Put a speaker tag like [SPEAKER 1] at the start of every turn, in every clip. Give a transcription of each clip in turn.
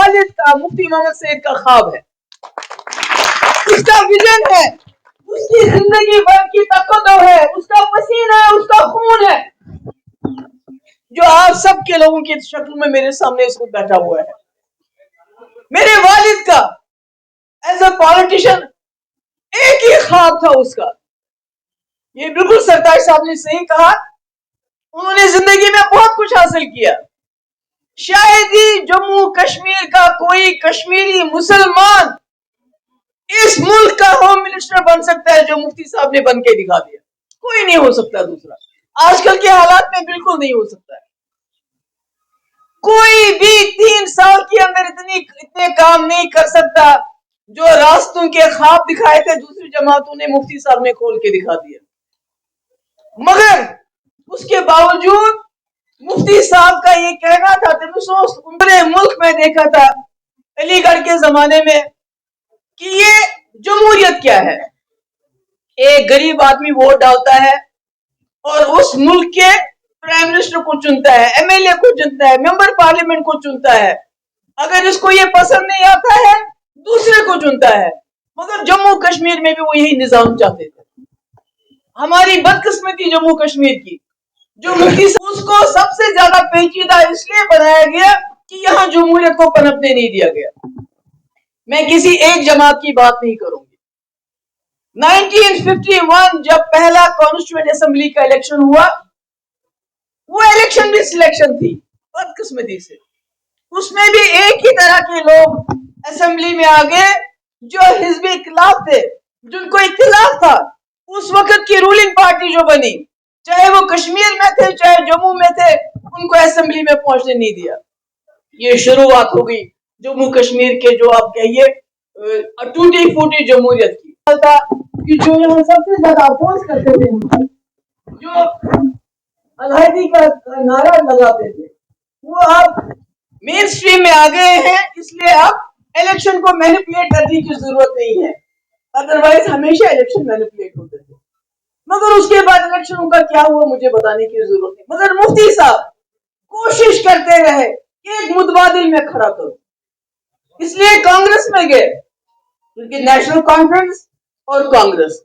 [SPEAKER 1] والد کا مفتی محمد سعید کا خواب ہے, اس کا ویژن ہے, اس کی زندگی بھر کی تقدر ہے, اس کا پسینہ ہے, اس کا خون ہے, جو آپ سب کے لوگوں کی شکل میں میرے سامنے اس وقت بیٹھا ہوا ہے. میرے والد کا ایز اے پالیٹیشین ایک ہی خواب تھا اس کا. یہ بالکل سرتاج صاحب نے صحیح کہا, انہوں نے زندگی میں بہت کچھ حاصل کیا. شاید ہی جموں کشمیر کا کوئی کشمیری مسلمان اس ملک کا ہوم منسٹر بن سکتا ہے جو مفتی صاحب نے بن کے دکھا دیا. کوئی نہیں ہو سکتا دوسرا, آج کل کے حالات میں بالکل نہیں ہو سکتا ہے. کوئی بھی 3 سال کے اندر اتنے کام نہیں کر سکتا جو راستوں کے خواب دکھائے تھے دوسری جماعتوں نے, مفتی صاحب نے کھول کے دکھا دیا. مگر اس کے باوجود مفتی صاحب کا یہ کہنا تھا, پورے ملک میں دیکھا تھا علی گڑھ کے زمانے میں کہ یہ جمہوریت کیا ہے. ایک غریب آدمی ووٹ ڈالتا ہے اور اس ملک کے پرائم منسٹر کو چنتا ہے, ایم ایل اے کو چنتا ہے, ممبر پارلیمنٹ کو چنتا ہے. اگر اس کو یہ پسند نہیں آتا ہے دوسرے کو چنتا ہے. مگر جموں کشمیر میں بھی وہ یہی نظام چاہتے تھے. ہماری بدقسمتی جموں کشمیر کی, جو مفتی اس کو سب سے زیادہ پیچیدہ اس لیے بنایا گیا کہ یہاں جمہوریت کو پنپنے نہیں دیا گیا. میں کسی ایک جماعت کی بات نہیں کروں گی. 1951 جب پہلا کانسٹیٹوئنٹ اسمبلی کا الیکشن ہوا, وہ الیکشن بھی سلیکشن تھی بدقسمتی سے. اس میں بھی ایک ہی طرح کے لوگ اسمبلی میں آ گئے جو حزب اختلاف تھے, جن کو اختلاف تھا اس وقت کی رولنگ پارٹی جو بنی, چاہے وہ کشمیر میں تھے چاہے جموں میں تھے, ان کو اسمبلی میں پہنچنے نہیں دیا. یہ شروعات ہو گئی جموں کشمیر کے جو آپ کہیے ٹوٹی پھوٹی جمہوریت کی. کہ جو یہاں سب سے زیادہ اپوز کرتے تھے, جو علیحدگی کا نعرہ لگاتے تھے, وہ اب مین اسٹریم میں آ گئے ہیں. اس لیے اب الیکشن کو مینیپولیٹ کرنے کی ضرورت نہیں ہے, ادروائز ہمیشہ الیکشن مینیپولیٹ ہوتے تھے. مگر اس کے بعد الیکشنوں کا کیا ہوا مجھے بتانے کی ضرورت نہیں. مگر مفتی صاحب کوشش کرتے رہے کہ ایک متبادل میں کھڑا کرو. اس لیے کانگریس میں گئے, کیونکہ نیشنل کانفرنس اور کانگریس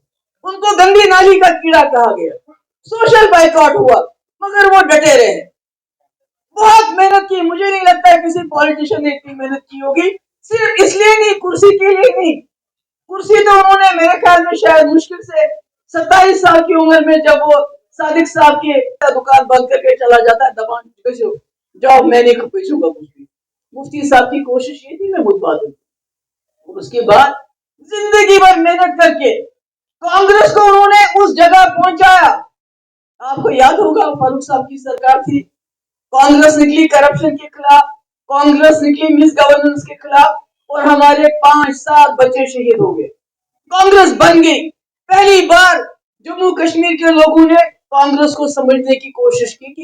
[SPEAKER 1] ان کو گندی نالی کا کیڑا کہا گیا. سوشل بائیکاٹ ہوا مگر وہ ڈٹے رہے. بہت محنت کی, مجھے نہیں لگتا ہے کسی پولیٹیشین نے اتنی محنت کی ہوگی. صرف اس لیے نہیں, کرسی کے لیے نہیں. کرسی تو انہوں نے میرے خیال میں شاید مشکل سے 27 سال کی عمر میں, جب وہ صادق صاحب کی دکان بند کر کے چلا جاتا ہے, دبان جاب میں نہیں کھپیچوں گا کچھ بھی. مفتی صاحب کی کوشش یہ تھی میں متبادل. اور اس کے بعد زندگی بھر محنت کر کے کانگریس کو انہوں نے اس جگہ پہنچایا. آپ کو یاد ہوگا فاروق صاحب کی سرکار تھی, کانگریس نکلی کرپشن کے خلاف, کانگریس نکلی مس گورننس کے خلاف, اور ہمارے 5-7 بچے شہید ہو گئے. کانگریس بن گئی. پہلی بار جموں کشمیر کے لوگوں نے کانگریس کو سمجھنے کی کوشش کی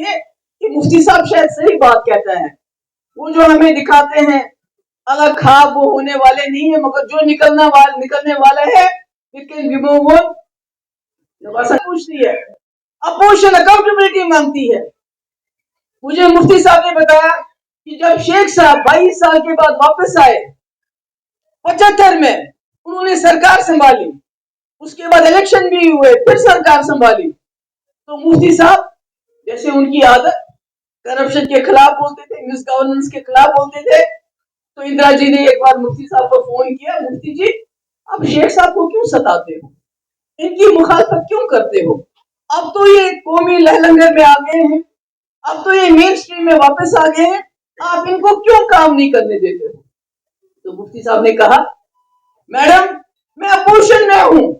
[SPEAKER 1] کہ مفتی صاحب شاید صحیح بات کہتا ہے. وہ جو ہمیں دکھاتے ہیں الگ خواب وہ ہونے والے نہیں ہیں, مگر جو نکلنے والے ہیں پوچھتی ہے, اپوزیشن اکاؤنٹیبلٹی مانگتی ہے. مجھے مفتی صاحب نے بتایا کہ جب شیخ صاحب 22 سال کے بعد واپس آئے 75 میں, انہوں نے سرکار سنبھالی, اس کے بعد الیکشن بھی ہوئے, پھر سرکار سنبھالی, تو مفتی صاحب جیسے ان کی عادت کرپشن کے خلاف بولتے تھے, مس گورننس کے خلاف بولتے تھے. تو اندرا جی نے ایک بار مفتی صاحب کو فون کیا, مفتی جی اب شیخ صاحب کو کیوں ستاتے ہو, ان کی مخالفت کیوں کرتے ہو, اب تو یہ قومی لہلنگر میں آ گئے ہیں, اب تو یہ مین اسٹریم میں واپس آ گئے ہیں, آپ ان کو کیوں کام نہیں کرنے دیتے ہو. تو مفتی صاحب نے کہا میڈم میں اپوزیشن میں ہوں,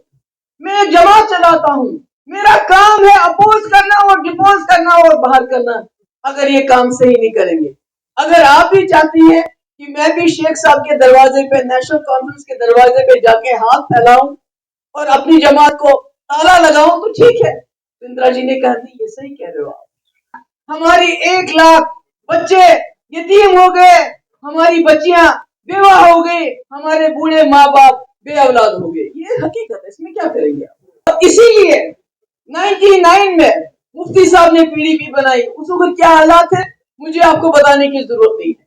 [SPEAKER 1] میں جماعت چلاتا ہوں, میرا کام ہے اپوز کرنا اور ڈپوز کرنا اور باہر کرنا. اگر یہ کام صحیح نہیں کریں گے, اگر آپ بھی چاہتی ہیں کہ میں بھی شیخ صاحب کے دروازے پہ, نیشنل کانفرنس کے دروازے پہ جا کے ہاتھ پھیلاؤں اور اپنی جماعت کو تالا لگاؤں تو ٹھیک ہے. اندرا جی نے کہا نہیں, یہ صحیح کہہ رہے ہو آپ. ہماری 1 لاکھ بچے یتیم ہو گئے, ہماری بچیاں بیوہ ہو گئی, ہمارے بوڑھے ماں باپ بے اولاد ہو گئے. یہ حقیقت ہے, اس میں کیا کریں گے آپ. اسی لیے 99 میں مفتی صاحب نے PDP بنائی. اس وقت کیا حالات ہے مجھے آپ کو بتانے کی ضرورت نہیں ہے.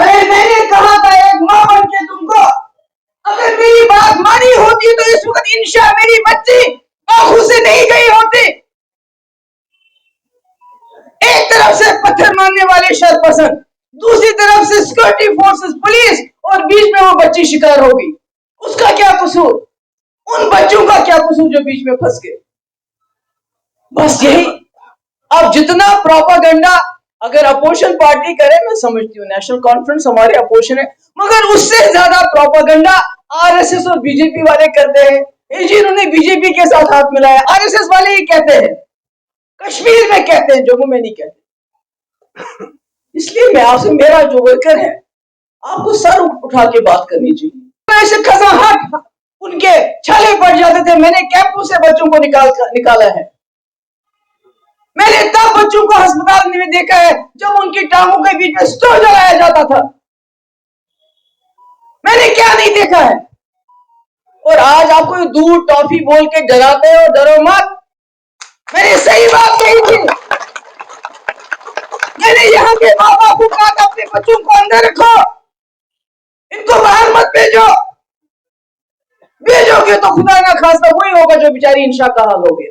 [SPEAKER 1] ارے میں نے کہا تھا ایک ماں بن کے تم کو، اگر میری بات مانی ہوتی تو اس وقت انشاء میری بچی آنکھوں سے نہیں گئی ہوتی. ایک طرف سے پتھر مارنے والے شر پسند، دوسری طرف سے سیکورٹی فورسز پولیس، اور بیچ میں وہ بچی شکار ہوگی. اس کا کیا قصور؟ ان بچوں کا کیا قصور جو بیچ میں پھنس گئے؟ بس یہی. اب جتنا پروپاگنڈا اگر اپوزیشن پارٹی کرے، میں سمجھتی ہوں نیشنل کانفرنس ہمارے اپوزیشن ہے، مگر اس سے زیادہ پروپاگنڈا آر ایس ایس اور بی جے پی والے کرتے ہیں. جی انہوں نے بی جے پی کے ساتھ ہاتھ ملایا، آر ایس ایس والے ہی کہتے ہیں، کشمیر میں کہتے ہیں، جموں میں نہیں کہتے. اس لیے میں آپ سے، میرا جو ورکر ہے، آپ کو سر اٹھا کے بات کرنی چاہیے. ایسے کھزاں ان کے چھالے پڑ جاتے تھے. میں نے کیمپوں سے بچوں کو نکالا ہے. میں نے تب بچوں کو ہسپتال میں دیکھا ہے جب ان کی ٹانگوں کے بیچ میں سٹو جلایا جاتا تھا. میں نے کیا نہیں دیکھا ہے. اور آج آپ کو دودھ ٹافی بول کے ڈراتے ہو، ڈرو مت. میں نے صحیح بات کہی تھی. میں نے یہاں کے ماں باپ کو کہا تھا اپنے بچوں کو اندر رکھو، ان کو باہر مت بھیجو. بھیجو گے تو خدا نہ خواستہ وہی ہوگا جو بیچاری انشا کا حال ہو گیا.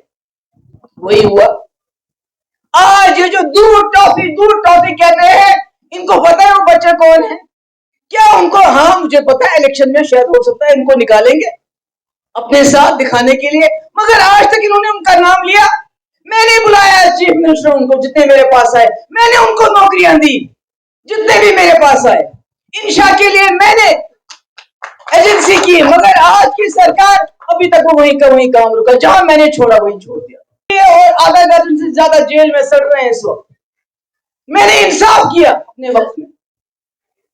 [SPEAKER 1] وہی ہوا. آج یہ جو دودھ ٹافی کہتے ہیں، ان کو پتا ہے وہ بچے کون ہیں کیا؟ ان کو، ہاں مجھے پتا ہے الیکشن میں شاید ہو سکتا ہے ان کو نکالیں گے اپنے ساتھ دکھانے کے لیے، مگر آج تک انہوں نے ان کا نام لیا. میں نے بلایا چیف منسٹر ان کو، جتنے میرے پاس آئے میں نے ان کو نوکریاں دی، جتنے بھی میرے پاس آئے. انشا کے لیے میں نے ایجنسی کی، مگر آج کی سرکار ابھی تک وہ وہیں کا وہیں کام رکا، جہاں میں نے چھوڑا وہیں چھوڑ دیا. اور آدھا درجن سے زیادہ جیل میں سڑ رہے ہیں اس وقت. میں نے انصاف کیا اپنے وقت میں.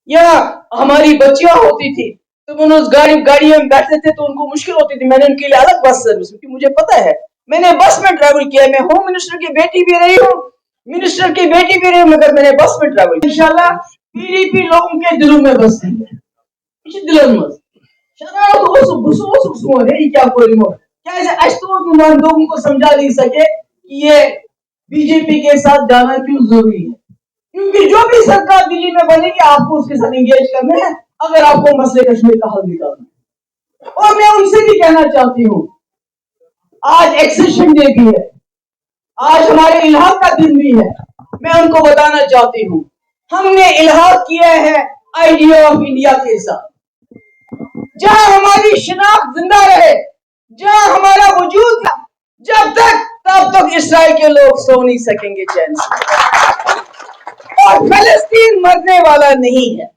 [SPEAKER 1] یہاں ہماری بچیاں ہوتی تھی تو وہ اس گاڑیوں میں بیٹھتے تھے تو ان کو مشکل ہوتی تھی. میں نے ان کے لیے الگ بس سروس کی، مجھے پتا ہے. میں نے بس میں ٹریول کیا. میں ہوم منسٹر کی بیٹی بھی رہی ہوں، منسٹر کی بیٹی بھی رہی ہوں، مگر میں نے بس میں ٹریول کیا. انشاءاللہ پی ڈی پی لوگوں کے دلوں میں بستی ہے. دلن مز لوگوں کو سمجھا نہیں سکے کہ یہ بی جے پی کے ساتھ جانا کیوں ضروری ہے. کیونکہ جو بھی سرکار دلی میں بنے گی آپ کو اس کے ساتھ انگیج کرنا ہے اگر آپ کو مسئلے کشمیر کا حل نکالنا ہے. اور میں ان سے بھی کہنا چاہتی ہوں، آج ایکسیشن ڈے بھی ہے، آج ہمارے الحاق کا دن بھی ہے. میں ان کو بتانا چاہتی ہوں ہم نے الحاق کیا ہے آئیڈیا آف انڈیا کے ساتھ. جہاں ہماری شناخت زندہ رہے، جہاں ہمارا وجود تھا، جب تک تب تک اسرائیل کے لوگ سو نہیں سکیں گے چین سے. اور فلسطین مرنے والا نہیں ہے.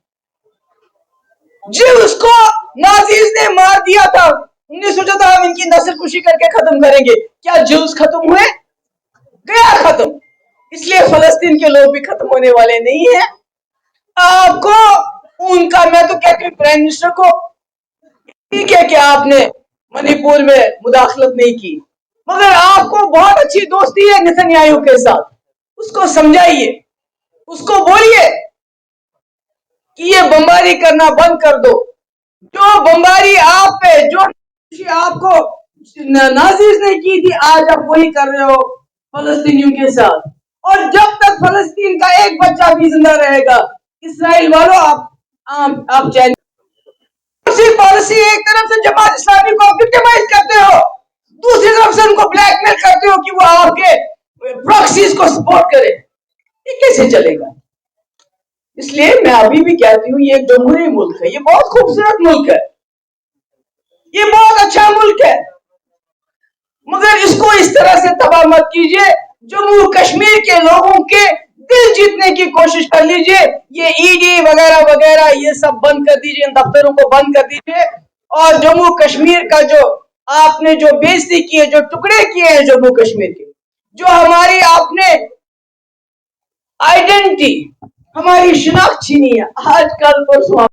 [SPEAKER 1] جس کو نازیز نے مار دیا تھا، انہوں نے سوچا تھا ہم ان کی نسل کشی کر کے ختم کریں گے. کیا جوز ختم ہوئے؟ گیا ختم. اس لیے فلسطین کے لوگ بھی ختم ہونے والے نہیں ہیں. آپ کو ان کا، میں تو کہتی ہوں پرائم منسٹر کو، ٹھیک ہے کہ آپ نے منی پور میں مداخلت نہیں کی، مگر آپ کو بہت اچھی دوستی ہے نتن یاہو کے ساتھ. اس کو سمجھائیے، اس کو بولیے کہ یہ بمباری کرنا بند کر دو. جو بمباری آپ پہ، جو آپ کو نازیز نے کی تھی، آج آپ وہی کر رہے ہو فلسطینیوں کے ساتھ. اور جب تک فلسطین کا ایک بچہ بھی زندہ رہے گا، اسرائیل والوں آپ چین. پالیسی ایک طرف سے جماعت اسلامی کو وکٹمائز کرتے ہو، دوسری طرف سے ان کو بلیک میل کرتے ہو کہ وہ آپ کے پراکسیز کو سپورٹ کرے. یہ کیسے چلے گا؟ اس لیے میں ابھی بھی کہتی ہوں یہ ایک جمہوری ملک ہے، یہ بہت خوبصورت ملک ہے، یہ بہت اچھا ملک ہے، مگر اس کو اس طرح سے تباہ مت کیجیے. جموں کشمیر کے لوگوں کے دل جیتنے کی کوشش کر لیجیے. یہ ای ڈی وغیرہ وغیرہ یہ سب بند کر دیجیے، ان دفتروں کو بند کر دیجیے. اور جموں کشمیر کا جو آپ نے جو بےزتی کی ہے، جو ٹکڑے کیے ہیں جموں کشمیر کے، جو ہماری آپ نے آئیڈینٹی، ہماری شناخت چھینی ہے، آج کل پرسوں